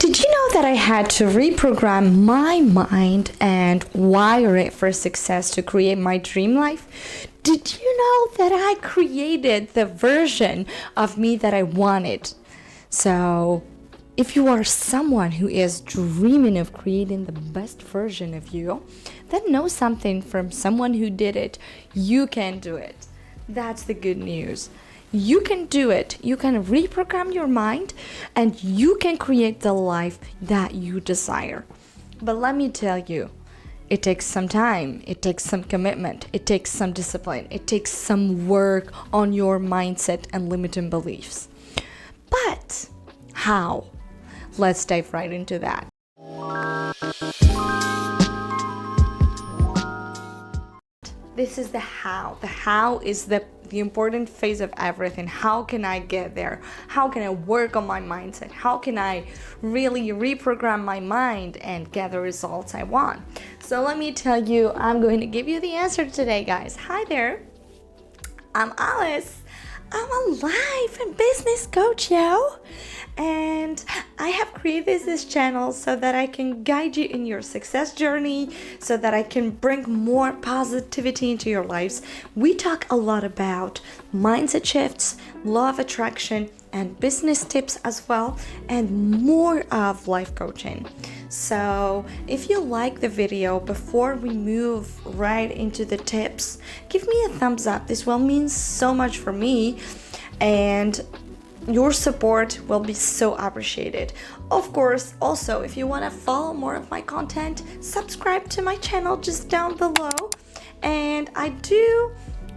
Did you know that I had to reprogram my mind and wire it for success to create my dream life? Did you know that I created the version of me that I wanted? So, if you are someone who is dreaming of creating the best version of you, then know something from someone who did it. You can do it. That's the good news. You can do it. You can reprogram your mind and you can create the life that you desire. But let me tell you, it takes some time, it takes some commitment, it takes some discipline, it takes some work on your mindset and limiting beliefs. But how? Let's dive right into that. This is the how. The how is the important phase of everything. How can I get there? How can I work on my mindset? How can I really reprogram my mind and get the results I want? So let me tell you, I'm going to give you the answer today, guys. Hi there. I'm Alice. I'm a life and business coach, and I have created this channel so that I can guide you in your success journey, so that I can bring more positivity into your lives. We talk a lot about mindset shifts, law of attraction, and business tips as well, and more of life coaching. So if you like the video, before we move right into the tips, give me a thumbs up. This will mean so much for me, and your support will be so appreciated. Of course, also, if you want to follow more of my content, subscribe to my channel just down below. And I do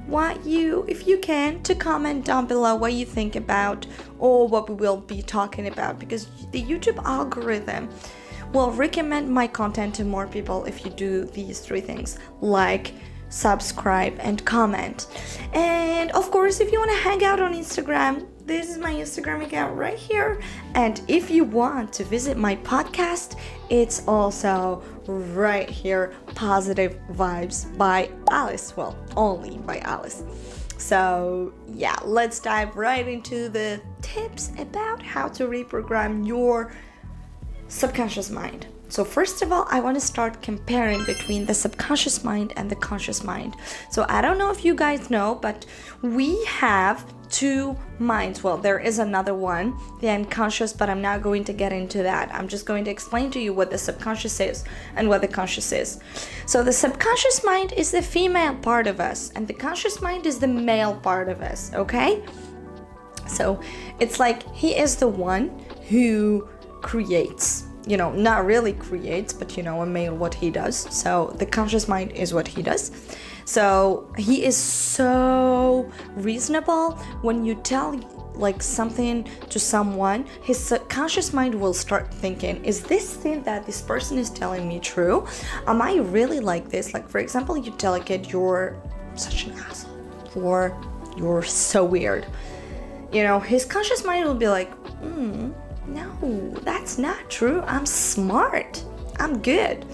want you, if you can, to comment down below what you think about or what we will be talking about, because the YouTube algorithm will recommend my content to more people if you do these three things: like, subscribe, and comment. And of course, if you want to hang out on Instagram, this is my Instagram account right here. And if you want to visit my podcast, it's also right here, Positive Vibes by Alice. Well, only by Alice. So yeah, let's dive right into the tips about how to reprogram your subconscious mind. So first of all, I want to start comparing between the subconscious mind and the conscious mind. So I don't know if you guys know, but we have two minds. Well, there is another one, the unconscious, but I'm not going to get into that. I'm just going to explain to you what the subconscious is and what the conscious is. So the subconscious mind is the female part of us, and the conscious mind is the male part of us, okay? So it's like he is the one who creates, not really creates, but a male, what he does. So the conscious mind is what he does. So he is so reasonable. When you tell like something to someone, his subconscious mind will start thinking, is this thing that this person is telling me true? Am I really like this? Like, for example, you tell a kid, you're such an asshole, or you're so weird. His conscious mind will be like, no, that's not true. I'm smart. I'm good.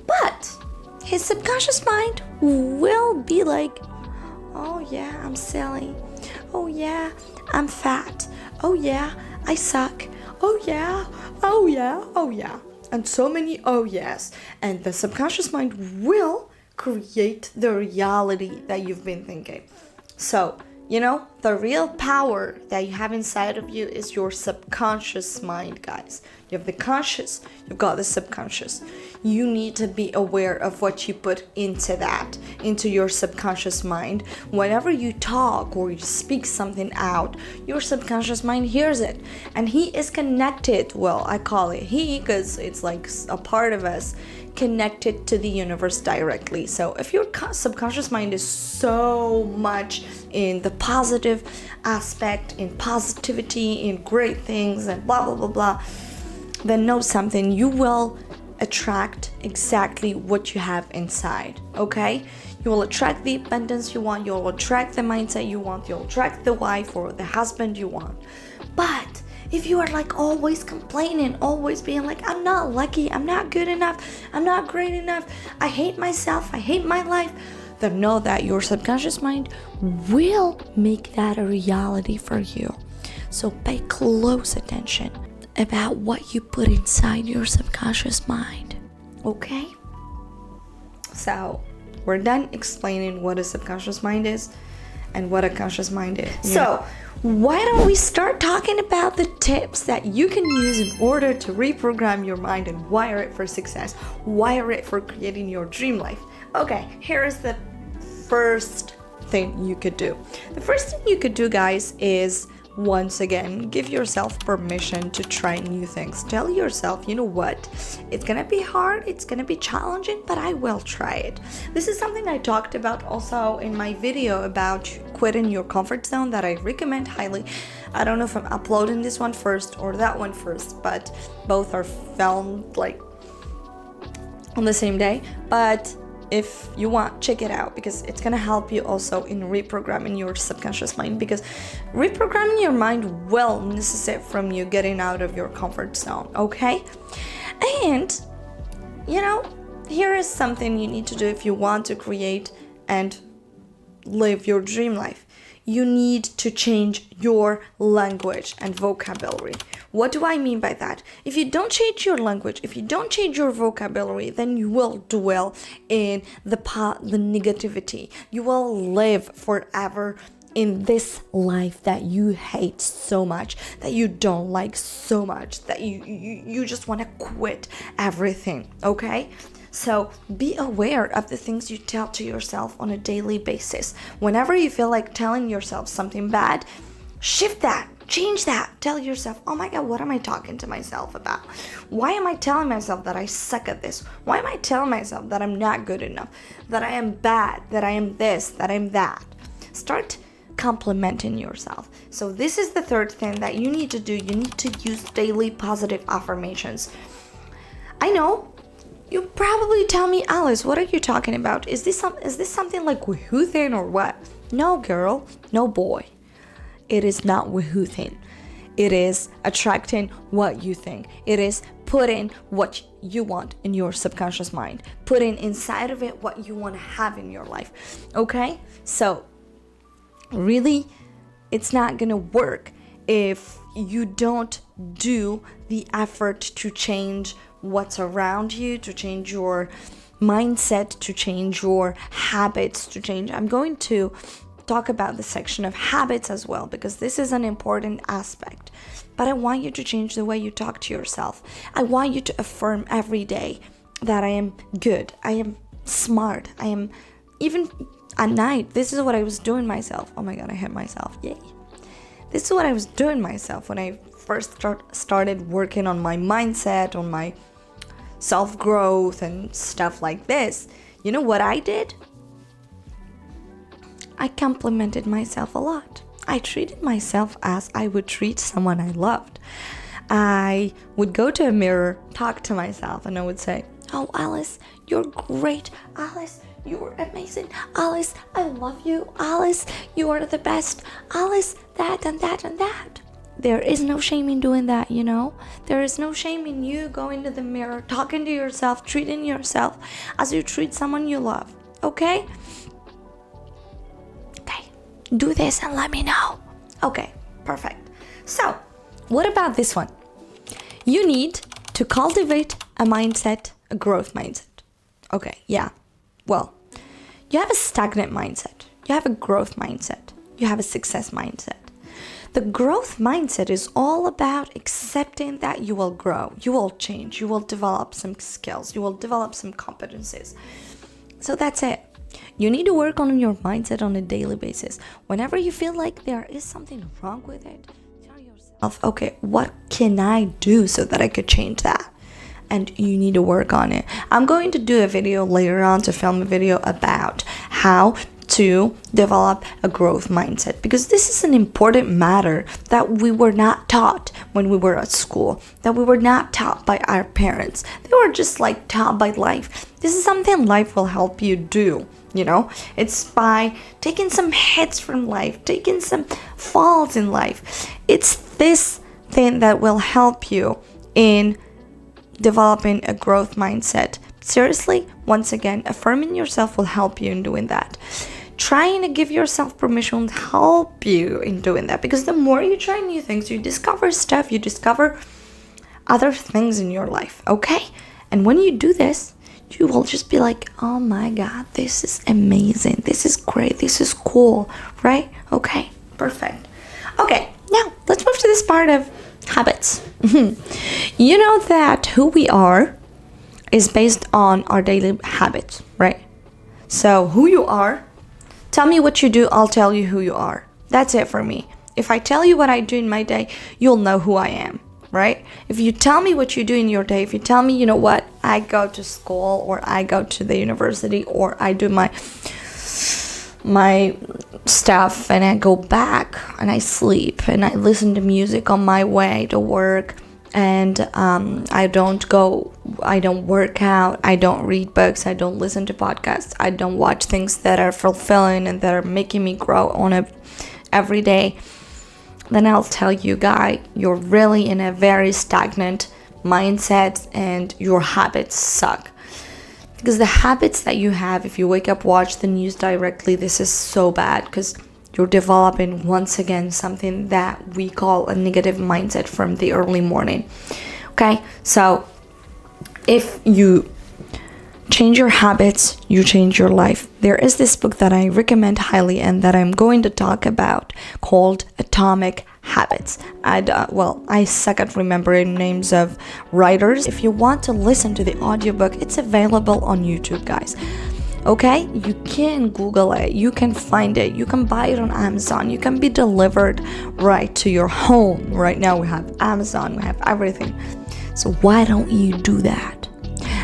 But his subconscious mind will be like, oh yeah, I'm silly. Oh yeah, I'm fat. Oh yeah, I suck. Oh yeah, oh yeah, oh yeah. And so many oh yes. And the subconscious mind will create the reality that you've been thinking. So, the real power that you have inside of you is your subconscious mind, guys. You have the conscious, you've got the subconscious. You need to be aware of what you put into your subconscious mind. Whenever you talk or you speak something out, your subconscious mind hears it. And he is connected, well, I call it he because it's like a part of us connected to the universe directly. So if your subconscious mind is so much in the positive aspect, in positivity, in great things, and blah blah blah blah, then know something, you will attract exactly what you have inside. Okay, you will attract the abundance you want, you'll attract the mindset you want, you'll attract the wife or the husband you want. But if you are like always complaining, always being like, I'm not lucky, I'm not good enough, I'm not great enough, I hate myself, I hate my life, then know that your subconscious mind will make that a reality for you. So pay close attention. about what you put inside your subconscious mind. Okay? So, we're done explaining what a subconscious mind is and what a conscious mind is. So, why don't we start talking about the tips that you can use in order to reprogram your mind and wire it for success, wire it for creating your dream life. Okay, here is the first thing you could do. The first thing you could do, guys, is once again, give yourself permission to try new things. Tell yourself, you know what? It's gonna be hard, it's gonna be challenging, but I will try it. This is something I talked about also in my video about quitting your comfort zone that I recommend highly. I don't know if I'm uploading this one first or that one first, but both are filmed like on the same day. But if you want, check it out, because it's gonna help you also in reprogramming your subconscious mind, because reprogramming your mind will necessitate from you getting out of your comfort zone, okay? And you know, here is something you need to do if you want to create and live your dream life. You need to change your language and vocabulary. What do I mean by that? If you don't change your language, if you don't change your vocabulary, then you will dwell in the negativity. You will live forever in this life that you hate so much, that you don't like so much, that you just want to quit everything, okay? So be aware of the things you tell to yourself on a daily basis. Whenever you feel like telling yourself something bad, shift that, change that. Tell yourself, oh my God, what am I talking to myself about? Why am I telling myself that I suck at this? Why am I telling myself that I'm not good enough, that I am bad, that I am this, that I'm that? Start complimenting yourself. So this is the third thing that you need to do. You need to use daily positive affirmations. I know you probably tell me, Alice, what are you talking about? Is this something like woohoo thing or what? No, girl, no, boy. It is not woohoo thing. It is attracting what you think. It is putting what you want in your subconscious mind, putting inside of it what you want to have in your life. Okay? So really, it's not gonna work if you don't do the effort to change what's around you, to change your mindset, to change your habits, to change. I'm going to talk about the section of habits as well, because this is an important aspect. But I want you to change the way you talk to yourself. I want you to affirm every day that I am good, I am smart, I am, even at night, this is what I was doing myself. Oh my God, I hit myself. Yay. This is what I was doing myself when I first started working on my mindset, on my self-growth and stuff like this. You know what I did? I complimented myself a lot. I treated myself as I would treat someone I loved. I would go to a mirror, talk to myself, and I would say, oh, Alice, you're great. Alice, you're amazing. Alice, I love you. Alice, you are the best. Alice, that and that and that. There is no shame in doing that, you know? There is no shame in you going to the mirror, talking to yourself, treating yourself as you treat someone you love, okay? Okay, do this and let me know. Okay, perfect. So, what about this one? You need to cultivate a mindset, a growth mindset. Okay, yeah. Well, you have a stagnant mindset. You have a growth mindset. You have a success mindset. The growth mindset is all about accepting that you will grow, you will change, you will develop some skills, you will develop some competencies. So that's it. You need to work on your mindset on a daily basis. Whenever you feel like there is something wrong with it, tell yourself, okay, what can I do so that I could change that? And you need to work on it. I'm going to do a video later on, to film a video about how to develop a growth mindset, because this is an important matter that we were not taught when we were at school, that we were not taught by our parents. They were just like taught by life. This is something life will help you do, you know? It's by taking some hits from life, taking some falls in life. It's this thing that will help you in developing a growth mindset. Seriously, once again, affirming yourself will help you in doing that. Trying to give yourself permission will help you in doing that, because the more you try new things, you discover stuff, you discover other things in your life, okay? And when you do this, you will just be like, oh my God, this is amazing. This is great. This is cool, right? Okay, perfect. Okay, now let's move to this part of habits. You know that who we are is based on our daily habits, right? So who you are, tell me what you do, I'll tell you who you are. That's it for me. If I tell you what I do in my day, you'll know who I am. Right? If you tell me what you do in your day, if you tell me, you know what, I go to school, or I go to the university, or I do my stuff and I go back and I sleep and I listen to music on my way to work, and I don't work out, I don't read books, I don't listen to podcasts, I don't watch things that are fulfilling and that are making me grow on a every day, then I'll tell you, guy, you're really in a very stagnant mindset and your habits suck. Because the habits that you have, if you wake up, watch the news directly, this is so bad, because you're developing once again something that we call a negative mindset from the early morning. Okay, so if you change your habits, you change your life. There is this book that I recommend highly and that I'm going to talk about called Atomic Habits. I suck at remembering names of writers. If you want to listen to the audiobook, it's available on YouTube, guys. Okay, you can Google it, you can find it, you can buy it on Amazon, you can be delivered right to your home. Right now we have Amazon, we have everything. So why don't you do that?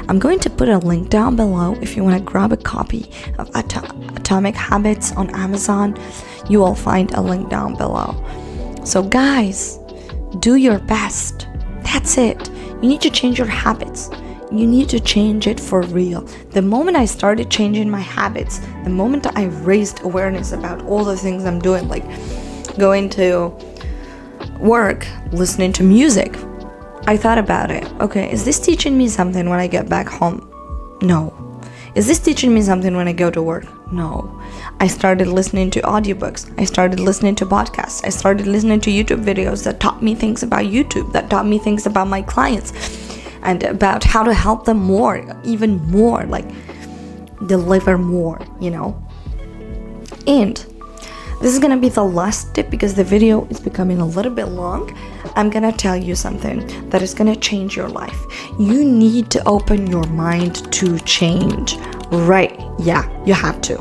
I'm going to put a link down below if you want to grab a copy of Atomic Habits on Amazon. You will find a link down below. So guys, do your best. That's it. You need to change your habits. You need to change it for real. The moment I started changing my habits, the moment I raised awareness about all the things I'm doing, like going to work, listening to music, I thought about it. Okay, is this teaching me something when I get back home? No. Is this teaching me something when I go to work? No. I started listening to audiobooks. I started listening to podcasts. I started listening to YouTube videos that taught me things about YouTube, that taught me things about my clients and about how to help them more, even more, like deliver more, you know? And this is gonna be the last tip because the video is becoming a little bit long. I'm gonna tell you something that is gonna change your life. You need to open your mind to change, right? Yeah, you have to.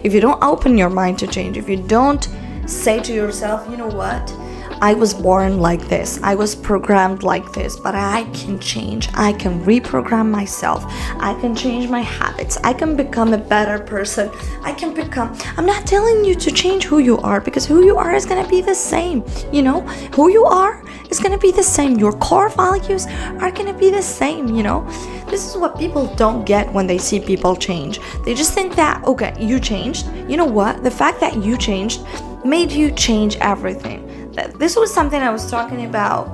If you don't open your mind to change, if you don't say to yourself, you know what? I was born like this. I was programmed like this, but I can change. I can reprogram myself. I can change my habits. I can become a better person. I'm not telling you to change who you are, because who you are is going to be the same. You know, who you are is going to be the same. Your core values are going to be the same, you know. This is what people don't get when they see people change. They just think that, okay, you changed. You know what? The fact that you changed made you change everything. This was something I was talking about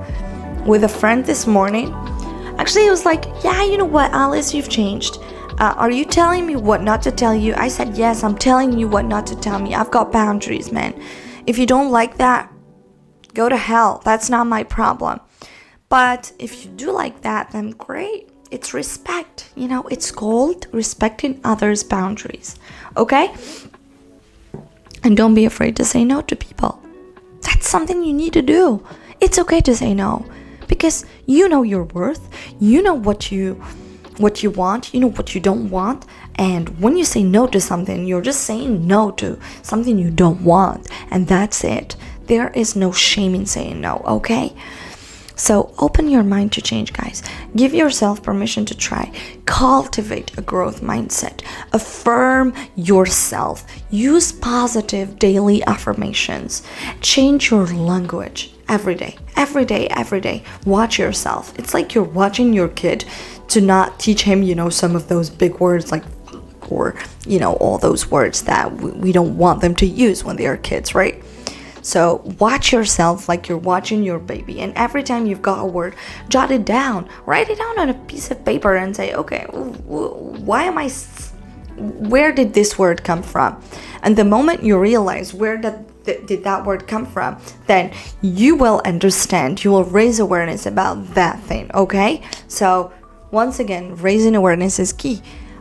with a friend this morning. Actually, he was like, yeah, you know what, Alice, you've changed. Are you telling me what not to tell you? I said, yes, I'm telling you what not to tell me. I've got boundaries, man. If you don't like that, go to hell. That's not my problem. But if you do like that, then great. It's respect. You know, it's called respecting others' boundaries. Okay? And don't be afraid to say no to people. That's something you need to do. It's okay to say no, because you know your worth. You know what you want. You know what you don't want. And when you say no to something, you're just saying no to something you don't want. And that's it. There is no shame in saying no, okay? So open your mind to change, guys. Give yourself permission to try. Cultivate a growth mindset. Affirm yourself. Use positive daily affirmations. Change your language every day. Every day, every day. Watch yourself. It's like you're watching your kid to not teach him, you know, some of those big words like fuck, or, you know, all those words that we don't want them to use when they are kids, right? So watch yourself like you're watching your baby, and every time you've got a word, jot it down, write it down on a piece of paper and say, okay, where did this word come from? And the moment you realize where did did that word come from, then you will understand, you will raise awareness about that thing, okay? So once again, raising awareness is key.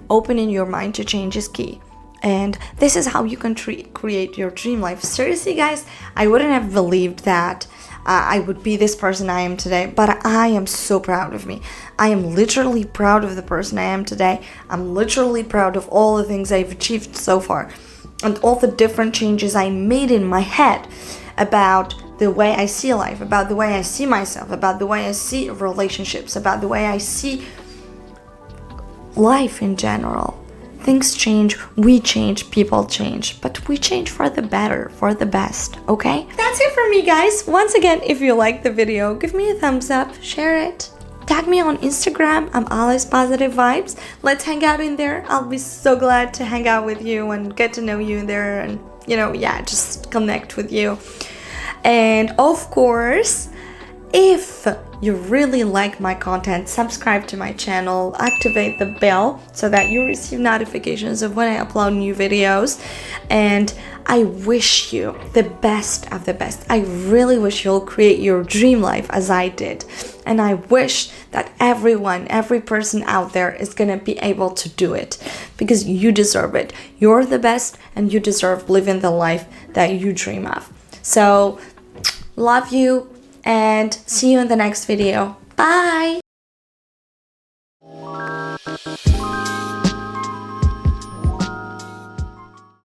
Opening your mind to change is key. And this is how you can create your dream life. Seriously, guys, I wouldn't have believed that I would be this person I am today, but I am so proud of me. I am literally proud of the person I am today. I'm literally proud of all the things I've achieved so far and all the different changes I made in my head about the way I see life, about the way I see myself, about the way I see relationships, about the way I see life in general. Things change, we change, people change, but we change for the better, for the best, okay? That's it for me, guys. Once again, if you liked the video, give me a thumbs up, share it. Tag me on Instagram, I'm Alice Positive Vibes. Let's hang out in there. I'll be so glad to hang out with you and get to know you in there and, just connect with you. And of course, if you really like my content, subscribe to my channel, activate the bell so that you receive notifications of when I upload new videos. And I wish you the best of the best. I really wish you'll create your dream life as I did. And I wish that every person out there is gonna be able to do it because you deserve it. You're the best and you deserve living the life that you dream of. So, love you. And see you in the next video. Bye!